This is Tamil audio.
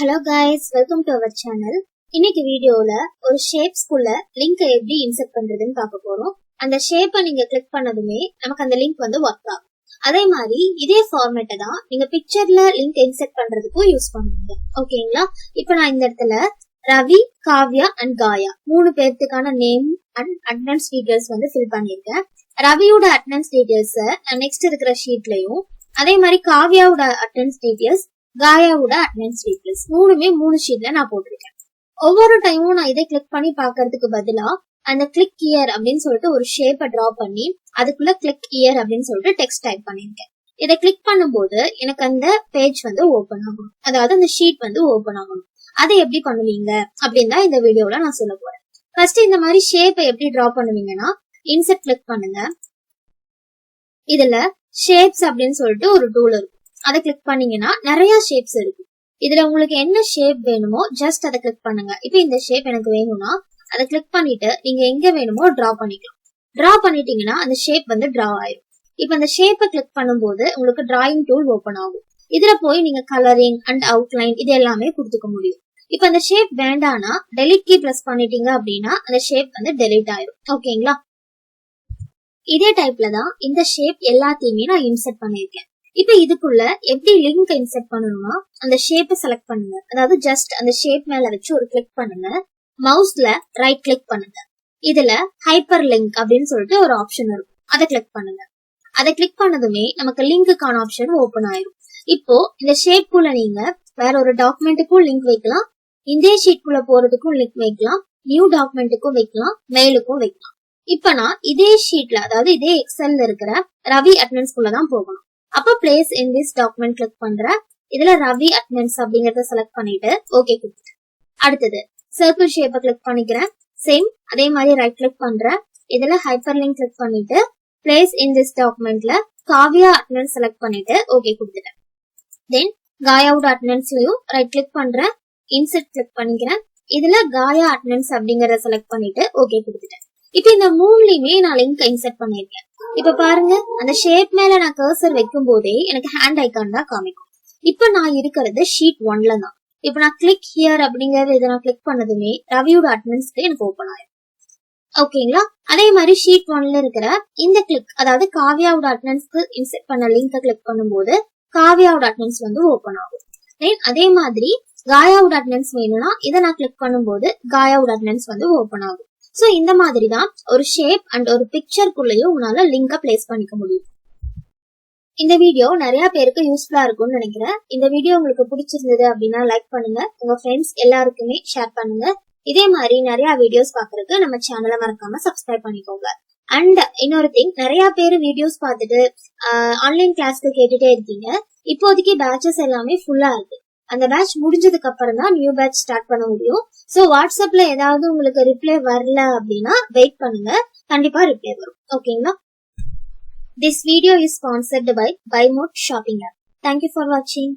Hello guys, welcome to our channel. இன்னைக்கு வீடியோல ஒரு ஷேப்ஸ்குள்ள லிங்க் எப்படி இன்சர்ட் பண்றதுன்னு பார்க்க போறோம். அந்த ஷேப்பை நீங்க கிளிக் பண்ணதுமே நமக்கு அந்த லிங்க் வந்து ஒர்க் ஆகும். அதே மாதிரி இதே ஃபார்மேட்டை தான் நீங்க பிக்சர்ல லிங்க் இன்சர்ட் பண்றதுக்கும் யூஸ் பண்ணுவீங்க. ஓகேங்களா? இப்போ நான் இந்த இடத்துல ரவி, காவ்யா அண்ட் காயா 3 பேர்த்துக்கான நேம் அண்ட் அட்டெண்டன்ஸ் டீடைல்ஸ் வந்து ஃபில் பண்ணிருக்கேன். ரவியோட அட்டெண்டன்ஸ் டீடைல்ஸ் நெக்ஸ்ட் இருக்கிற ஷீட்லயும், அதே மாதிரி காவ்யாவோட அட்டெண்டன்ஸ் டீடைல்ஸ், காயாவோட அட்டெண்டன்ஸ் டீடைல்ஸ் 3 ஷீட்ல நான் போட்டிருக்கேன். ஒவ்வொரு டைமும் நான் இதை கிளிக் பண்ணி பாக்குறதுக்கு பதிலா அந்த கிளிக் இயர் அப்படின்னு சொல்லிட்டு ஒரு ஷேப்பை டிரா பண்ணி அதுக்குள்ள கிளிக் இயர் அப்படின்னு சொல்லிட்டு டெக்ஸ்ட் டைப் பண்ணிருக்கேன். இதை கிளிக் பண்ணும்போது எனக்கு அந்த பேஜ் வந்து ஓபன் ஆகணும், அதாவது அந்த ஷீட் வந்து ஓபன் ஆகணும். அதை எப்படி பண்ணுவீங்க அப்படின்னு தான் இந்த வீடியோல நான் சொல்ல போறேன். ஃபர்ஸ்ட் இந்த மாதிரி ஷேப்பை எப்படி டிரா பண்ணுவீங்கன்னா, இன்சர்ட் கிளிக் பண்ணுங்க. இதுல ஷேப்ஸ் அப்படின்னு சொல்லிட்டு ஒரு டூல் இருக்கும். அதை கிளிக் பண்ணீங்கன்னா நிறைய ஷேப்ஸ் இருக்கு. இதுல உங்களுக்கு என்ன ஷேப் வேணுமோ ஜஸ்ட் அதை கிளிக் பண்ணுங்க. இப்போ இந்த ஷேப் எனக்கு வேணும்னா அதை கிளிக் பண்ணிட்டு நீங்க எங்க வேணுமோ டிரா பண்ணிக்கலாம். டிரா பண்ணிட்டீங்கன்னா அந்த ஷேப் வந்து டிரா ஆயிடும். இப்போ அந்த ஷேப்பை கிளிக் பண்ணும்போது உங்களுக்கு டிராயிங் டூல் ஓபன் ஆகும். இதுல போய் நீங்க கலரிங் அண்ட் அவுட்லைன் இது எல்லாமே கொடுத்துக்க முடியும். இப்போ அந்த ஷேப் வேண்டானா டெலிட் கீ பிரஸ் பண்ணிட்டீங்க அப்படின்னா அந்த ஷேப் வந்து டெலிட் ஆயிடும். ஓகேங்களா? இதே டைப்ல தான் இந்த ஷேப் எல்லாத்தையுமே நான் இன்சர்ட் பண்ணிருக்கேன். இப்ப இதுக்குள்ள எப்படி லிங்க் இன்சர்ட் பண்ணணும்னா, அந்த ஷேப்பை செலக்ட் பண்ணுங்க. அதாவது ஜஸ்ட் அந்த ஷேப் மேல வச்சு ஒரு கிளிக் பண்ணுங்க. மவுஸ்ல ரைட் கிளிக் பண்ணுங்க. இதுல ஹைப்பர் லிங்க் அப்படின்னு சொல்லிட்டு ஒரு ஆப்ஷன் இருக்கும். அதை கிளிக் பண்ணுங்க. அதை கிளிக் பண்ணதுமே நமக்கு லிங்க்குக்கான ஆப்ஷன் ஓபன் ஆயிடும். இப்போ இந்த ஷேப் குள்ள நீங்க வேற ஒரு டாக்குமெண்ட்டுக்கும் லிங்க் வைக்கலாம், இந்த ஷீட் குள்ள போறதுக்கும் லிங்க் வைக்கலாம், நியூ டாக்குமெண்ட்டுக்கும் வைக்கலாம், மெயிலுக்கும் வைக்கலாம். இப்ப நான் இதே ஷீட்ல, அதாவது இதே எக்ஸல்ல இருக்கிற ரவி அட்டெண்டன்ஸ் குள்ள தான் போகணும். அப்ப place in this document click பண்றேன். இதுல ரவி அட்டெண்டன்ஸ் அப்படிங்கறத செலக்ட் பண்ணிட்டு ஓகே கொடுத்துட்டேன். அடுத்தது சர்க்கிள் ஷேப்பை கிளிக் பண்ணிக்கிறேன். சேம் அதே மாதிரி ரைட் கிளிக் பண்றேன். இதுல ஹைப்பர் லிங்க் கிளிக் பண்ணிட்டு பிளேஸ் இன் திஸ் டாக்குமெண்ட்ல காவ்யா அட்டெண்டன்ஸ் செலக்ட் பண்ணிட்டு ஓகே கொடுத்துட்டேன். தென் காயாவோட அட்டெண்டன்ஸ்லயும் ரைட் கிளிக் பண்றேன். இன்சர்ட் கிளிக் பண்ணிக்கிறேன். இதுல காயா அட்டெண்டன்ஸ் அப்படிங்கறத செலக்ட் பண்ணிட்டு ஓகே கொடுத்துட்டேன். இப்ப இந்த 3லயுமே நான் லிங்க் இன்சர்ட் பண்ணிருக்கேன். இப்ப பாருங்க, அந்த ஷேப் மேல நான் கர்சர் வைக்கும் போதே எனக்கு ஹேண்ட் ஐக்கான் தான் காமிக்கும். இப்ப நான் இருக்கிறது ஷீட் 1ல தான். இப்ப நான் கிளிக் ஹியர் அப்படிங்கறது இதை நான் கிளிக் பண்ணதுமே ரவியோட அட்டெண்டன்ஸ்க்கு எனக்கு ஓபன் ஆயிடும். ஓகேங்களா? அதே மாதிரி ஷீட் 1ல இருக்கிற இந்த கிளிக், அதாவது காவ்யாவோட அட்டெண்டன்ஸ்க்கு இன்சர்ட் பண்ண லிங்கை கிளிக் பண்ணும்போது காவ்யாவோட அட்டெண்டன்ஸ் வந்து ஓபன் ஆகும். தென் அதே மாதிரி காயாவோட அட்டெண்டன்ஸ் வேணும்னா இதை நான் கிளிக் பண்ணும்போது காயாவோட அட்டெண்டன்ஸ் வந்து ஓபன் ஆகும். சோ இந்த மாதிரி தான் ஒரு ஷேப் அண்ட் ஒரு பிக்சருக்குள்ளேயும் உங்களால லிங்கை பிளேஸ் பண்ணிக்க முடியும். இந்த வீடியோ நிறைய பேருக்கு யூஸ்ஃபுல்லா இருக்கும்னு நினைக்கிறேன். இந்த வீடியோ உங்களுக்கு பிடிச்சிருந்தது அப்படின்னா லைக் பண்ணுங்க, உங்க ஃப்ரெண்ட்ஸ் எல்லாருக்குமே ஷேர் பண்ணுங்க. இதே மாதிரி நிறைய வீடியோஸ் பாக்குறதுக்கு நம்ம சேனலை மறக்காம சப்ஸ்கிரைப் பண்ணிக்கோங்க. அண்ட் இன்னொரு திங், நிறைய பேர் வீடியோஸ் பார்த்துட்டு ஆன்லைன் கிளாஸ்க்கு கேட்டுட்டே இருக்கீங்க. இப்போதைக்கு பேட்சஸ் எல்லாமே ஃபுல்லா இருக்கு. அந்த பேட்ச் முடிஞ்சதுக்கு அப்புறம் தான் நியூ பேட்ச் ஸ்டார்ட் பண்ண முடியும். சோ வாட்ஸ்அப்ல ஏதாவது உங்களுக்கு ரிப்ளை வரல அப்படின்னா வெயிட் பண்ணுங்க, கண்டிப்பா ரிப்ளை வரும். ஓகேங்களா? This video is sponsored by Buy Mode Shopping app. Thank you for watching.